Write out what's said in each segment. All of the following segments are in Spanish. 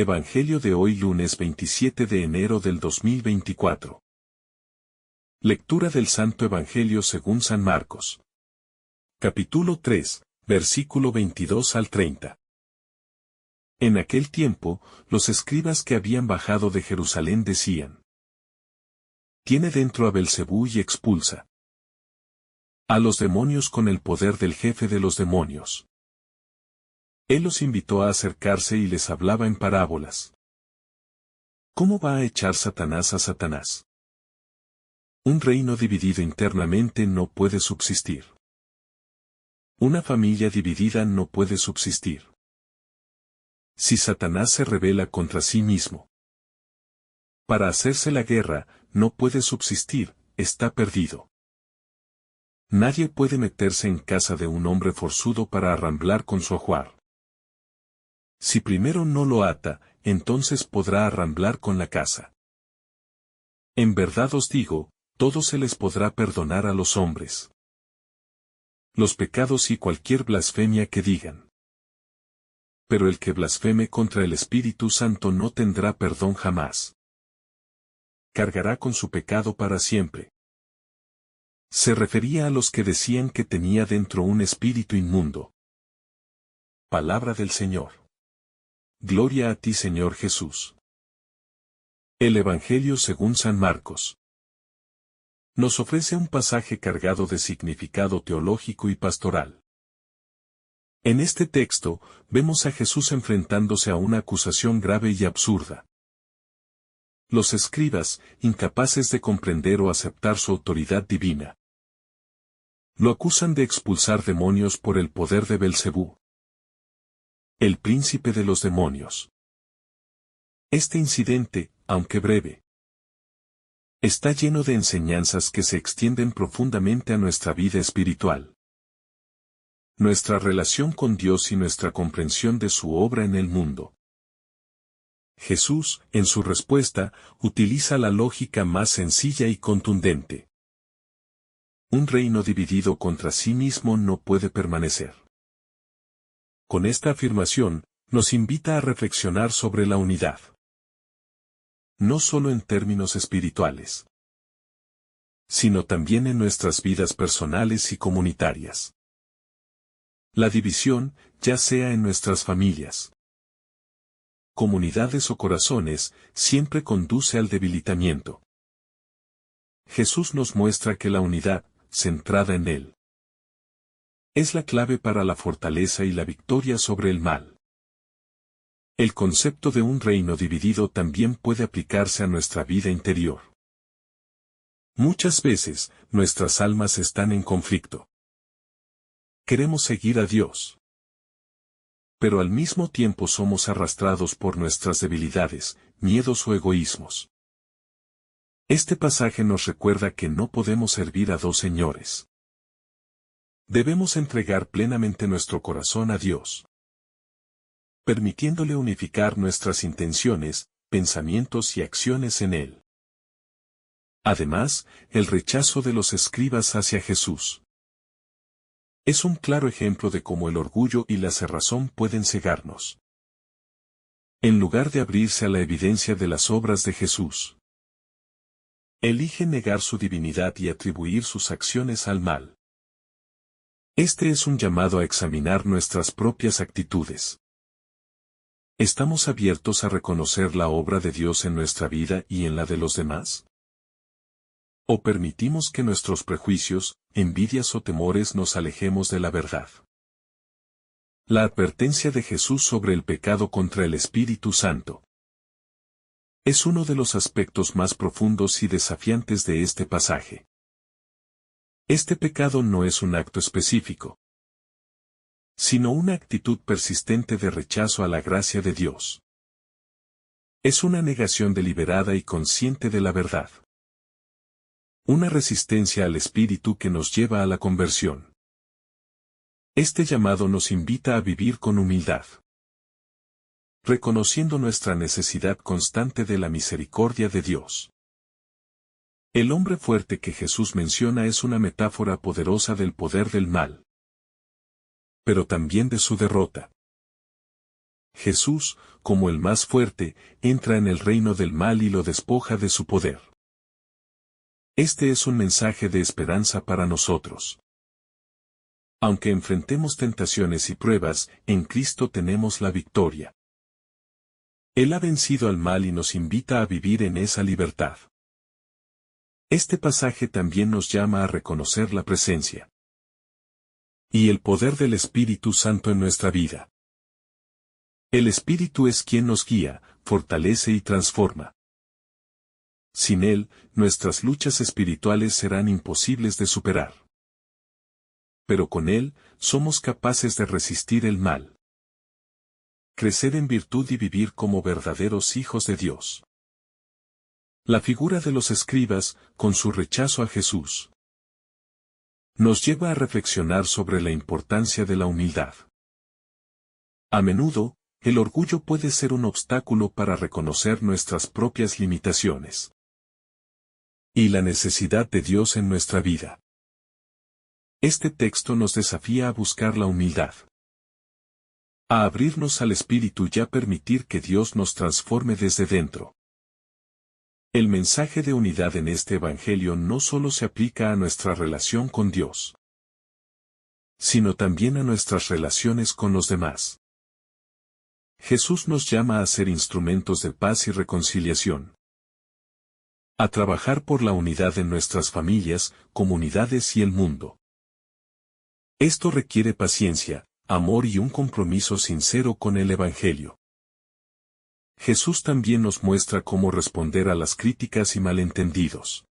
Evangelio de hoy lunes 27 de enero del 2024. Lectura del Santo Evangelio según San Marcos. Capítulo 3, versículo 22 al 30. En aquel tiempo, los escribas que habían bajado de Jerusalén decían: Tiene dentro a Belcebú y expulsa a los demonios con el poder del jefe de los demonios. Él los invitó a acercarse y les hablaba en parábolas. ¿Cómo va a echar Satanás a Satanás? Un reino dividido internamente no puede subsistir. Una familia dividida no puede subsistir. Si Satanás se rebela contra sí mismo para hacerse la guerra, no puede subsistir, está perdido. Nadie puede meterse en casa de un hombre forzudo para arramblar con su ajuar. Si primero no lo ata, entonces podrá arramblar con la casa. En verdad os digo, todo se les podrá perdonar a los hombres, los pecados y cualquier blasfemia que digan. Pero el que blasfeme contra el Espíritu Santo no tendrá perdón jamás. Cargará con su pecado para siempre. Se refería a los que decían que tenía dentro un espíritu inmundo. Palabra del Señor. Gloria a ti, Señor Jesús. El Evangelio según San Marcos nos ofrece un pasaje cargado de significado teológico y pastoral. En este texto, vemos a Jesús enfrentándose a una acusación grave y absurda. Los escribas, incapaces de comprender o aceptar su autoridad divina, lo acusan de expulsar demonios por el poder de Belcebú, el príncipe de los demonios. Este incidente, aunque breve, está lleno de enseñanzas que se extienden profundamente a nuestra vida espiritual, nuestra relación con Dios y nuestra comprensión de su obra en el mundo. Jesús, en su respuesta, utiliza la lógica más sencilla y contundente. Un reino dividido contra sí mismo no puede permanecer. Con esta afirmación, nos invita a reflexionar sobre la unidad. No solo en términos espirituales, sino también en nuestras vidas personales y comunitarias. La división, ya sea en nuestras familias, comunidades o corazones, siempre conduce al debilitamiento. Jesús nos muestra que la unidad, centrada en Él, es la clave para la fortaleza y la victoria sobre el mal. El concepto de un reino dividido también puede aplicarse a nuestra vida interior. Muchas veces, nuestras almas están en conflicto. Queremos seguir a Dios, pero al mismo tiempo somos arrastrados por nuestras debilidades, miedos o egoísmos. Este pasaje nos recuerda que no podemos servir a dos señores. Debemos entregar plenamente nuestro corazón a Dios, permitiéndole unificar nuestras intenciones, pensamientos y acciones en Él. Además, el rechazo de los escribas hacia Jesús es un claro ejemplo de cómo el orgullo y la cerrazón pueden cegarnos. En lugar de abrirse a la evidencia de las obras de Jesús, elige negar su divinidad y atribuir sus acciones al mal. Este es un llamado a examinar nuestras propias actitudes. ¿Estamos abiertos a reconocer la obra de Dios en nuestra vida y en la de los demás? ¿O permitimos que nuestros prejuicios, envidias o temores nos alejemos de la verdad? La advertencia de Jesús sobre el pecado contra el Espíritu Santo es uno de los aspectos más profundos y desafiantes de este pasaje. Este pecado no es un acto específico, sino una actitud persistente de rechazo a la gracia de Dios. Es una negación deliberada y consciente de la verdad. Una resistencia al Espíritu que nos lleva a la conversión. Este llamado nos invita a vivir con humildad, reconociendo nuestra necesidad constante de la misericordia de Dios. El hombre fuerte que Jesús menciona es una metáfora poderosa del poder del mal, pero también de su derrota. Jesús, como el más fuerte, entra en el reino del mal y lo despoja de su poder. Este es un mensaje de esperanza para nosotros. Aunque enfrentemos tentaciones y pruebas, en Cristo tenemos la victoria. Él ha vencido al mal y nos invita a vivir en esa libertad. Este pasaje también nos llama a reconocer la presencia y el poder del Espíritu Santo en nuestra vida. El Espíritu es quien nos guía, fortalece y transforma. Sin Él, nuestras luchas espirituales serán imposibles de superar. Pero con Él, somos capaces de resistir el mal, crecer en virtud y vivir como verdaderos hijos de Dios. La figura de los escribas, con su rechazo a Jesús, nos lleva a reflexionar sobre la importancia de la humildad. A menudo, el orgullo puede ser un obstáculo para reconocer nuestras propias limitaciones y la necesidad de Dios en nuestra vida. Este texto nos desafía a buscar la humildad, a abrirnos al Espíritu y a permitir que Dios nos transforme desde dentro. El mensaje de unidad en este Evangelio no solo se aplica a nuestra relación con Dios, sino también a nuestras relaciones con los demás. Jesús nos llama a ser instrumentos de paz y reconciliación, a trabajar por la unidad en nuestras familias, comunidades y el mundo. Esto requiere paciencia, amor y un compromiso sincero con el Evangelio. Jesús también nos muestra cómo responder a las críticas y malentendidos.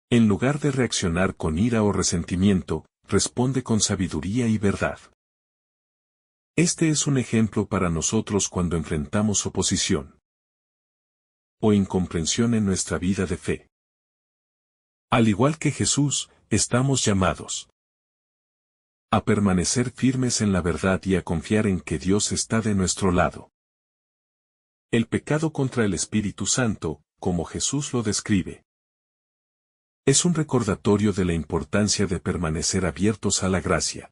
En lugar de reaccionar con ira o resentimiento, responde con sabiduría y verdad. Este es un ejemplo para nosotros cuando enfrentamos oposición o incomprensión en nuestra vida de fe. Al igual que Jesús, estamos llamados a permanecer firmes en la verdad y a confiar en que Dios está de nuestro lado. El pecado contra el Espíritu Santo, como Jesús lo describe, es un recordatorio de la importancia de permanecer abiertos a la gracia.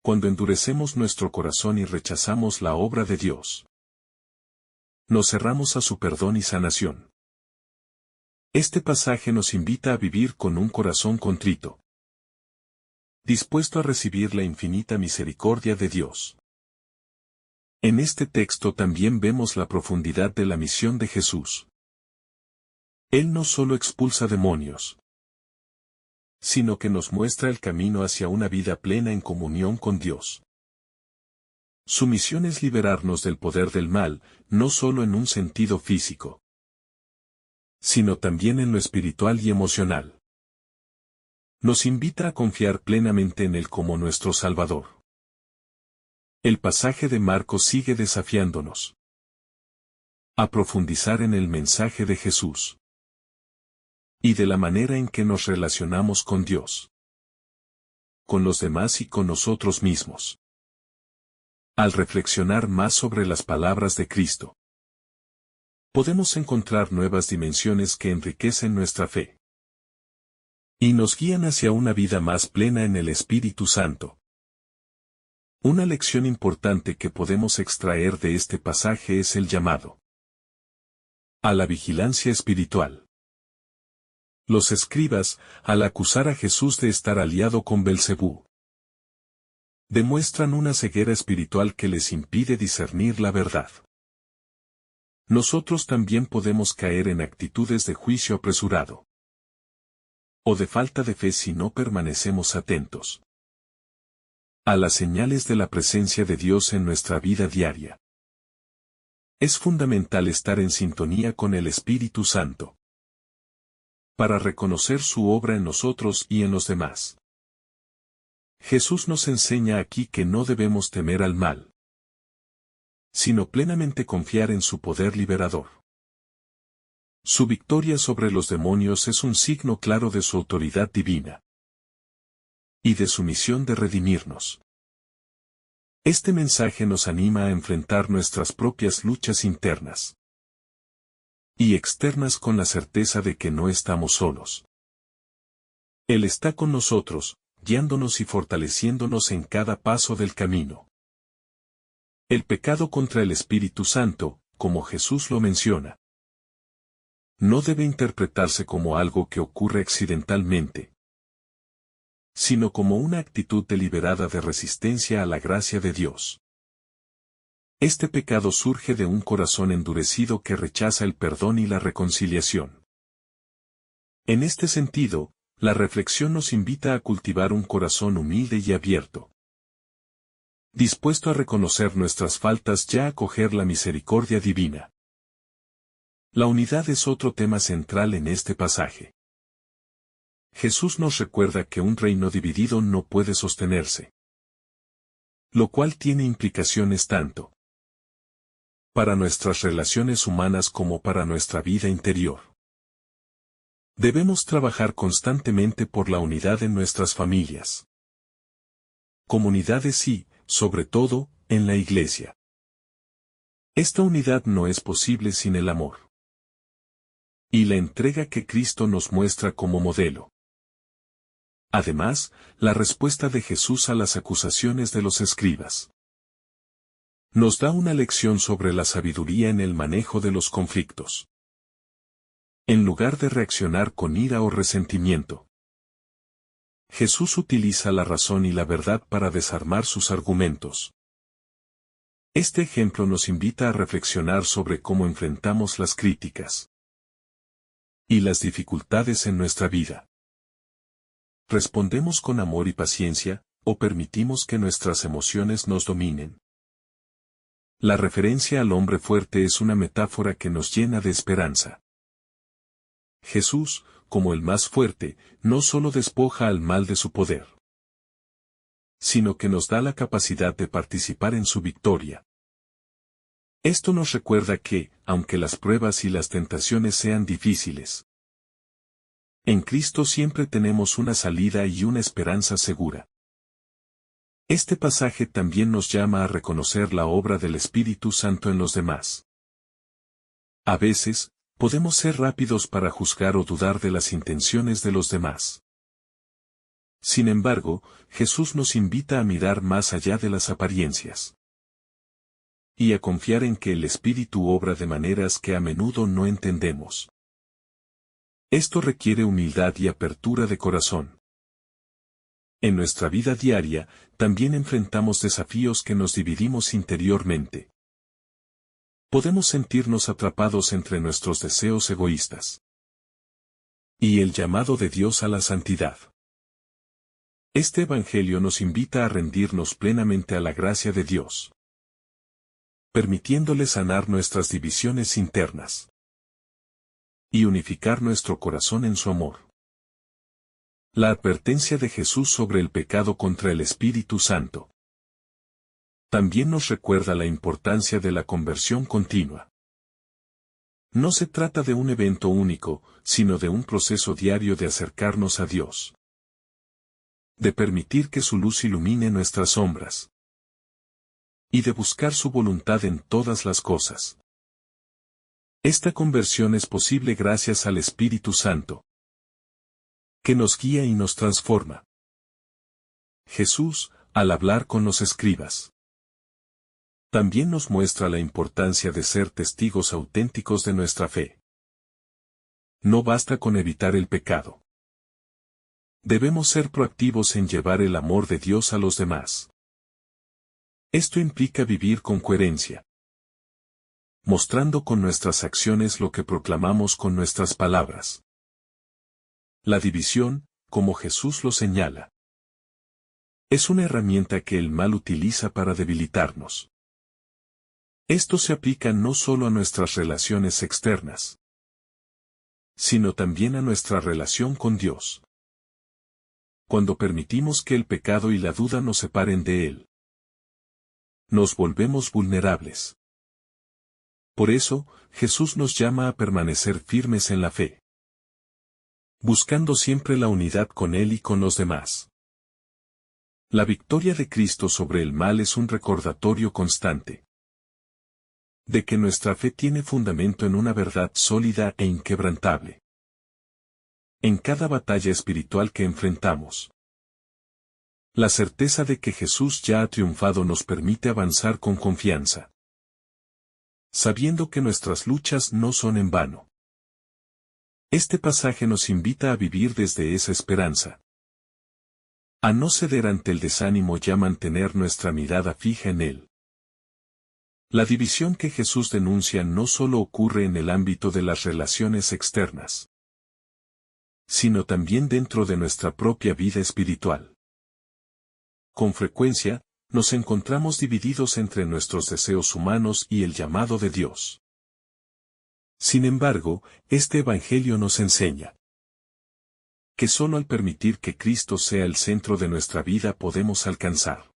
Cuando endurecemos nuestro corazón y rechazamos la obra de Dios, nos cerramos a su perdón y sanación. Este pasaje nos invita a vivir con un corazón contrito, dispuesto a recibir la infinita misericordia de Dios. En este texto también vemos la profundidad de la misión de Jesús. Él no solo expulsa demonios, sino que nos muestra el camino hacia una vida plena en comunión con Dios. Su misión es liberarnos del poder del mal, no solo en un sentido físico, sino también en lo espiritual y emocional. Nos invita a confiar plenamente en Él como nuestro Salvador. El pasaje de Marcos sigue desafiándonos a profundizar en el mensaje de Jesús y de la manera en que nos relacionamos con Dios, con los demás y con nosotros mismos. Al reflexionar más sobre las palabras de Cristo, podemos encontrar nuevas dimensiones que enriquecen nuestra fe y nos guían hacia una vida más plena en el Espíritu Santo. Una lección importante que podemos extraer de este pasaje es el llamado a la vigilancia espiritual. Los escribas, al acusar a Jesús de estar aliado con Belcebú, demuestran una ceguera espiritual que les impide discernir la verdad. Nosotros también podemos caer en actitudes de juicio apresurado o de falta de fe si no permanecemos atentos a las señales de la presencia de Dios en nuestra vida diaria. Es fundamental estar en sintonía con el Espíritu Santo para reconocer su obra en nosotros y en los demás. Jesús nos enseña aquí que no debemos temer al mal, sino plenamente confiar en su poder liberador. Su victoria sobre los demonios es un signo claro de su autoridad divina y de su misión de redimirnos. Este mensaje nos anima a enfrentar nuestras propias luchas internas y externas con la certeza de que no estamos solos. Él está con nosotros, guiándonos y fortaleciéndonos en cada paso del camino. El pecado contra el Espíritu Santo, como Jesús lo menciona, no debe interpretarse como algo que ocurre accidentalmente, sino como una actitud deliberada de resistencia a la gracia de Dios. Este pecado surge de un corazón endurecido que rechaza el perdón y la reconciliación. En este sentido, la reflexión nos invita a cultivar un corazón humilde y abierto, dispuesto a reconocer nuestras faltas y a acoger la misericordia divina. La unidad es otro tema central en este pasaje. Jesús nos recuerda que un reino dividido no puede sostenerse, lo cual tiene implicaciones tanto para nuestras relaciones humanas como para nuestra vida interior. Debemos trabajar constantemente por la unidad en nuestras familias, comunidades y, sobre todo, en la Iglesia. Esta unidad no es posible sin el amor y la entrega que Cristo nos muestra como modelo. Además, la respuesta de Jesús a las acusaciones de los escribas nos da una lección sobre la sabiduría en el manejo de los conflictos. En lugar de reaccionar con ira o resentimiento, Jesús utiliza la razón y la verdad para desarmar sus argumentos. Este ejemplo nos invita a reflexionar sobre cómo enfrentamos las críticas y las dificultades en nuestra vida. ¿Respondemos con amor y paciencia, o permitimos que nuestras emociones nos dominen? La referencia al hombre fuerte es una metáfora que nos llena de esperanza. Jesús, como el más fuerte, no solo despoja al mal de su poder, sino que nos da la capacidad de participar en su victoria. Esto nos recuerda que, aunque las pruebas y las tentaciones sean difíciles, en Cristo siempre tenemos una salida y una esperanza segura. Este pasaje también nos llama a reconocer la obra del Espíritu Santo en los demás. A veces, podemos ser rápidos para juzgar o dudar de las intenciones de los demás. Sin embargo, Jesús nos invita a mirar más allá de las apariencias y a confiar en que el Espíritu obra de maneras que a menudo no entendemos. Esto requiere humildad y apertura de corazón. En nuestra vida diaria, también enfrentamos desafíos que nos dividimos interiormente. Podemos sentirnos atrapados entre nuestros deseos egoístas y el llamado de Dios a la santidad. Este Evangelio nos invita a rendirnos plenamente a la gracia de Dios, permitiéndole sanar nuestras divisiones internas y unificar nuestro corazón en su amor. La advertencia de Jesús sobre el pecado contra el Espíritu Santo también nos recuerda la importancia de la conversión continua. No se trata de un evento único, sino de un proceso diario de acercarnos a Dios, de permitir que su luz ilumine nuestras sombras y de buscar su voluntad en todas las cosas. Esta conversión es posible gracias al Espíritu Santo, que nos guía y nos transforma. Jesús, al hablar con los escribas, también nos muestra la importancia de ser testigos auténticos de nuestra fe. No basta con evitar el pecado. Debemos ser proactivos en llevar el amor de Dios a los demás. Esto implica vivir con coherencia, mostrando con nuestras acciones lo que proclamamos con nuestras palabras. La división, como Jesús lo señala, es una herramienta que el mal utiliza para debilitarnos. Esto se aplica no solo a nuestras relaciones externas, sino también a nuestra relación con Dios. Cuando permitimos que el pecado y la duda nos separen de Él, nos volvemos vulnerables. Por eso, Jesús nos llama a permanecer firmes en la fe, buscando siempre la unidad con Él y con los demás. La victoria de Cristo sobre el mal es un recordatorio constante de que nuestra fe tiene fundamento en una verdad sólida e inquebrantable. En cada batalla espiritual que enfrentamos, La certeza de que Jesús ya ha triunfado nos permite avanzar con confianza, sabiendo que nuestras luchas no son en vano. Este pasaje nos invita a vivir desde esa esperanza, a no ceder ante el desánimo y a mantener nuestra mirada fija en Él. La división que Jesús denuncia no solo ocurre en el ámbito de las relaciones externas, sino también dentro de nuestra propia vida espiritual. Con frecuencia, nos encontramos divididos entre nuestros deseos humanos y el llamado de Dios. Sin embargo, este Evangelio nos enseña que solo al permitir que Cristo sea el centro de nuestra vida podemos alcanzar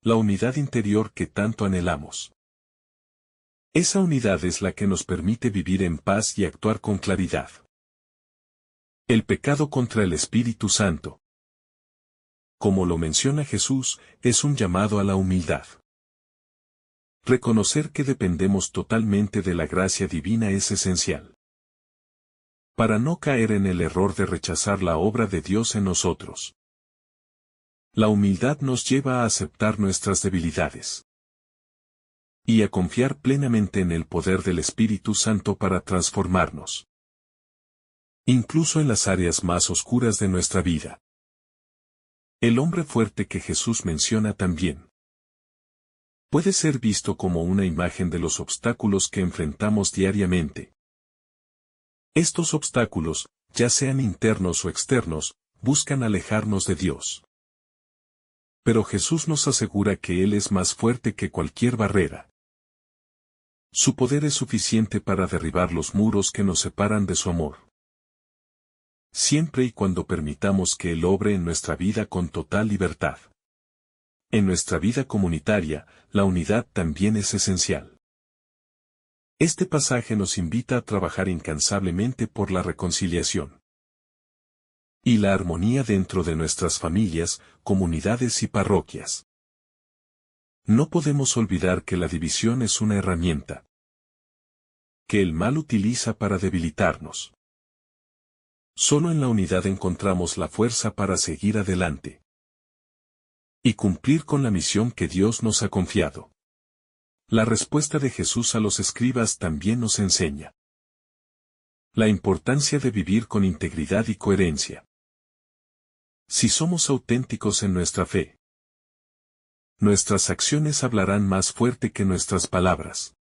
la unidad interior que tanto anhelamos. Esa unidad es la que nos permite vivir en paz y actuar con claridad. El pecado contra el Espíritu Santo, como lo menciona Jesús, es un llamado a la humildad. Reconocer que dependemos totalmente de la gracia divina es esencial, para no caer en el error de rechazar la obra de Dios en nosotros. La humildad nos lleva a aceptar nuestras debilidades y a confiar plenamente en el poder del Espíritu Santo para transformarnos, incluso en las áreas más oscuras de nuestra vida. El hombre fuerte que Jesús menciona también puede ser visto como una imagen de los obstáculos que enfrentamos diariamente. Estos obstáculos, ya sean internos o externos, buscan alejarnos de Dios. Pero Jesús nos asegura que Él es más fuerte que cualquier barrera. Su poder es suficiente para derribar los muros que nos separan de su amor, siempre y cuando permitamos que Él obre en nuestra vida con total libertad. En nuestra vida comunitaria, la unidad también es esencial. Este pasaje nos invita a trabajar incansablemente por la reconciliación y la armonía dentro de nuestras familias, comunidades y parroquias. No podemos olvidar que la división es una herramienta que el mal utiliza para debilitarnos. Solo en la unidad encontramos la fuerza para seguir adelante y cumplir con la misión que Dios nos ha confiado. La respuesta de Jesús a los escribas también nos enseña la importancia de vivir con integridad y coherencia. Si somos auténticos en nuestra fe, nuestras acciones hablarán más fuerte que nuestras palabras.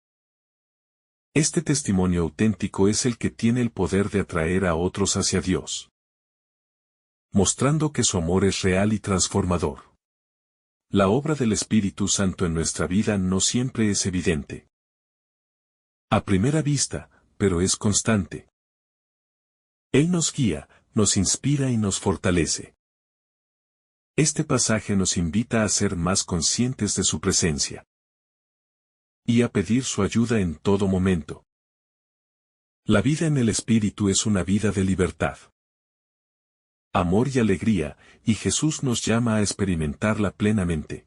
Este testimonio auténtico es el que tiene el poder de atraer a otros hacia Dios, mostrando que su amor es real y transformador. La obra del Espíritu Santo en nuestra vida no siempre es evidente a primera vista, pero es constante. Él nos guía, nos inspira y nos fortalece. Este pasaje nos invita a ser más conscientes de su presencia y a pedir su ayuda en todo momento. La vida en el Espíritu es una vida de libertad, amor y alegría, y Jesús nos llama a experimentarla plenamente.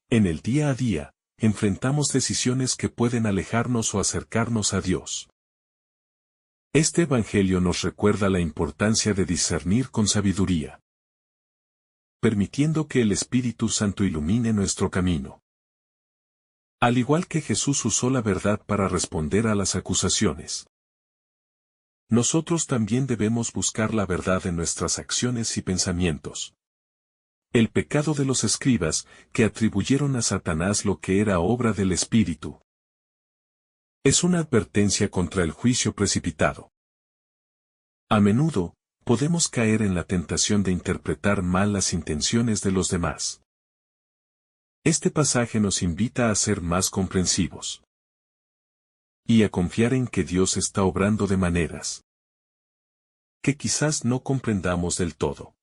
En el día a día, enfrentamos decisiones que pueden alejarnos o acercarnos a Dios. Este Evangelio nos recuerda la importancia de discernir con sabiduría, permitiendo que el Espíritu Santo ilumine nuestro camino. Al igual que Jesús usó la verdad para responder a las acusaciones, nosotros también debemos buscar la verdad en nuestras acciones y pensamientos. El pecado de los escribas, que atribuyeron a Satanás lo que era obra del Espíritu, es una advertencia contra el juicio precipitado. A menudo, podemos caer en la tentación de interpretar mal las intenciones de los demás. Este pasaje nos invita a ser más comprensivos y a confiar en que Dios está obrando de maneras que quizás no comprendamos del todo.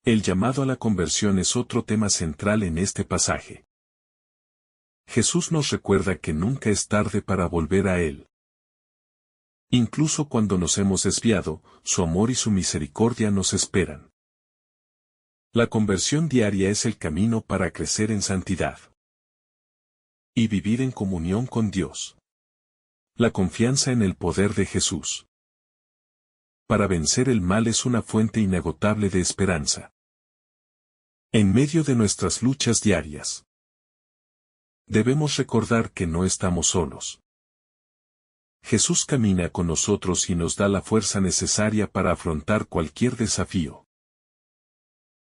El llamado a la conversión es otro tema central en este pasaje. Jesús nos recuerda que nunca es tarde para volver a Él. Incluso cuando nos hemos desviado, su amor y su misericordia nos esperan. La conversión diaria es el camino para crecer en santidad y vivir en comunión con Dios. La confianza en el poder de Jesús para vencer el mal es una fuente inagotable de esperanza. En medio de nuestras luchas diarias, debemos recordar que no estamos solos. Jesús camina con nosotros y nos da la fuerza necesaria para afrontar cualquier desafío.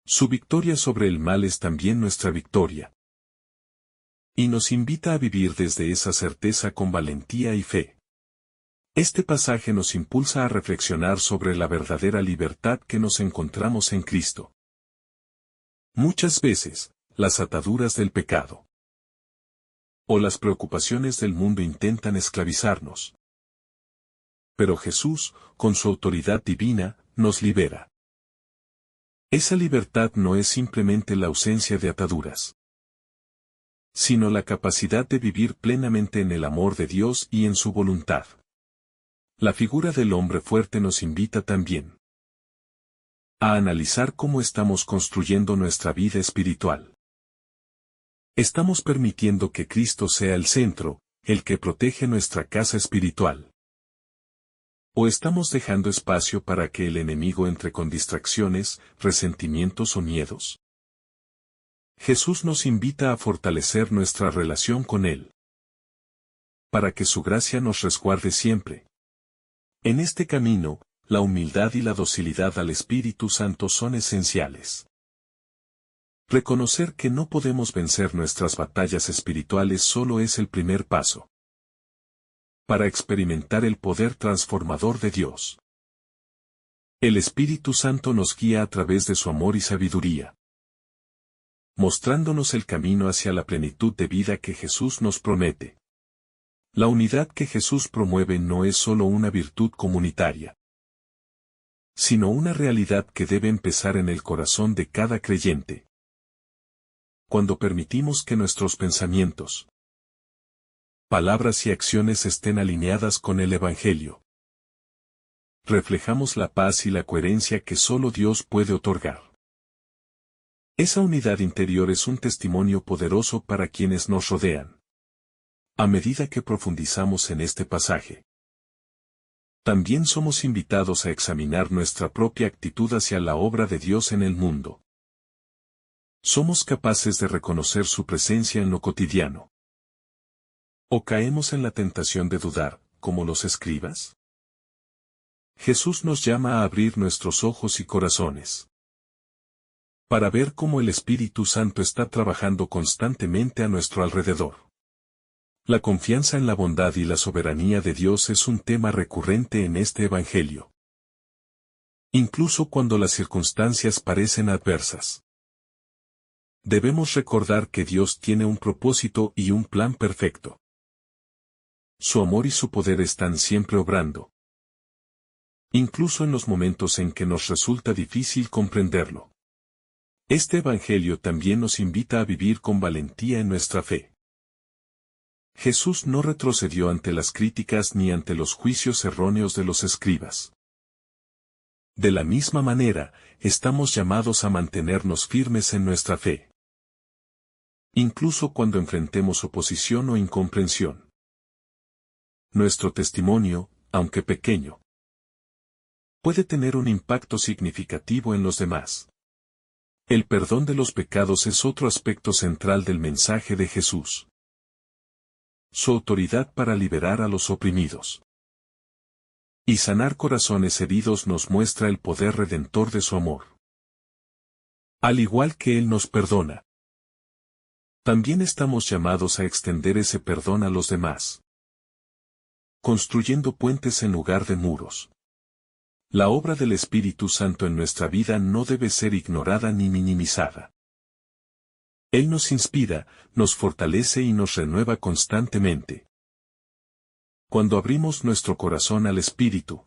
Su victoria sobre el mal es también nuestra victoria. Y nos invita a vivir desde esa certeza con valentía y fe. Este pasaje nos impulsa a reflexionar sobre la verdadera libertad que nos encontramos en Cristo. Muchas veces, las ataduras del pecado o las preocupaciones del mundo intentan esclavizarnos. Pero Jesús, con su autoridad divina, nos libera. Esa libertad no es simplemente la ausencia de ataduras, sino la capacidad de vivir plenamente en el amor de Dios y en su voluntad. La figura del hombre fuerte nos invita también a analizar cómo estamos construyendo nuestra vida espiritual. Estamos permitiendo que Cristo sea el centro, el que protege nuestra casa espiritual. ¿O estamos dejando espacio para que el enemigo entre con distracciones, resentimientos o miedos? Jesús nos invita a fortalecer nuestra relación con Él, para que su gracia nos resguarde siempre. En este camino, la humildad y la docilidad al Espíritu Santo son esenciales. Reconocer que no podemos vencer nuestras batallas espirituales solo es el primer paso para experimentar el poder transformador de Dios. El Espíritu Santo nos guía a través de su amor y sabiduría, mostrándonos el camino hacia la plenitud de vida que Jesús nos promete. La unidad que Jesús promueve no es solo una virtud comunitaria, sino una realidad que debe empezar en el corazón de cada creyente. Cuando permitimos que nuestros pensamientos, palabras y acciones estén alineadas con el Evangelio, reflejamos la paz y la coherencia que solo Dios puede otorgar. Esa unidad interior es un testimonio poderoso para quienes nos rodean. A medida que profundizamos en este pasaje, también somos invitados a examinar nuestra propia actitud hacia la obra de Dios en el mundo. ¿Somos capaces de reconocer su presencia en lo cotidiano? ¿O caemos en la tentación de dudar, como los escribas? Jesús nos llama a abrir nuestros ojos y corazones para ver cómo el Espíritu Santo está trabajando constantemente a nuestro alrededor. La confianza en la bondad y la soberanía de Dios es un tema recurrente en este Evangelio. Incluso cuando las circunstancias parecen adversas, debemos recordar que Dios tiene un propósito y un plan perfecto. Su amor y su poder están siempre obrando, incluso en los momentos en que nos resulta difícil comprenderlo. Este Evangelio también nos invita a vivir con valentía en nuestra fe. Jesús no retrocedió ante las críticas ni ante los juicios erróneos de los escribas. De la misma manera, estamos llamados a mantenernos firmes en nuestra fe, incluso cuando enfrentemos oposición o incomprensión. Nuestro testimonio, aunque pequeño, puede tener un impacto significativo en los demás. El perdón de los pecados es otro aspecto central del mensaje de Jesús. Su autoridad para liberar a los oprimidos y sanar corazones heridos nos muestra el poder redentor de su amor. Al igual que Él nos perdona, también estamos llamados a extender ese perdón a los demás, construyendo puentes en lugar de muros. La obra del Espíritu Santo en nuestra vida no debe ser ignorada ni minimizada. Él nos inspira, nos fortalece y nos renueva constantemente. Cuando abrimos nuestro corazón al Espíritu,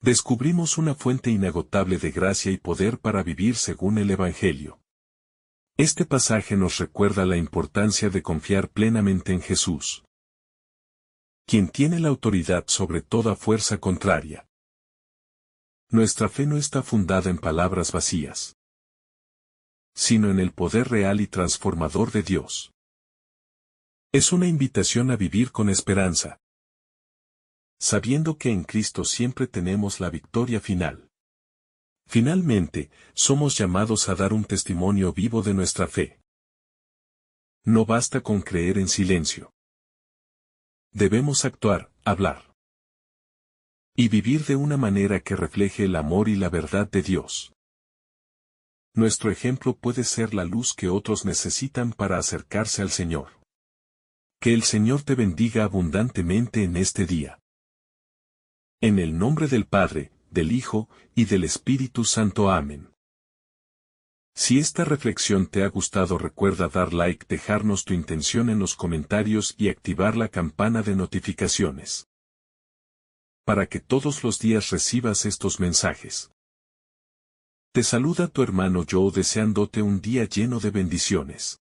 descubrimos una fuente inagotable de gracia y poder para vivir según el Evangelio. Este pasaje nos recuerda la importancia de confiar plenamente en Jesús, quien tiene la autoridad sobre toda fuerza contraria. Nuestra fe no está fundada en palabras vacías, sino en el poder real y transformador de Dios. Es una invitación a vivir con esperanza, sabiendo que en Cristo siempre tenemos la victoria final. Finalmente, somos llamados a dar un testimonio vivo de nuestra fe. No basta con creer en silencio. Debemos actuar, hablar y vivir de una manera que refleje el amor y la verdad de Dios. Nuestro ejemplo puede ser la luz que otros necesitan para acercarse al Señor. Que el Señor te bendiga abundantemente en este día. En el nombre del Padre, del Hijo, y del Espíritu Santo. Amén. Si esta reflexión te ha gustado, recuerda dar like, dejarnos tu intención en los comentarios y activar la campana de notificaciones, para que todos los días recibas estos mensajes. Te saluda tu hermano Joe, deseándote un día lleno de bendiciones.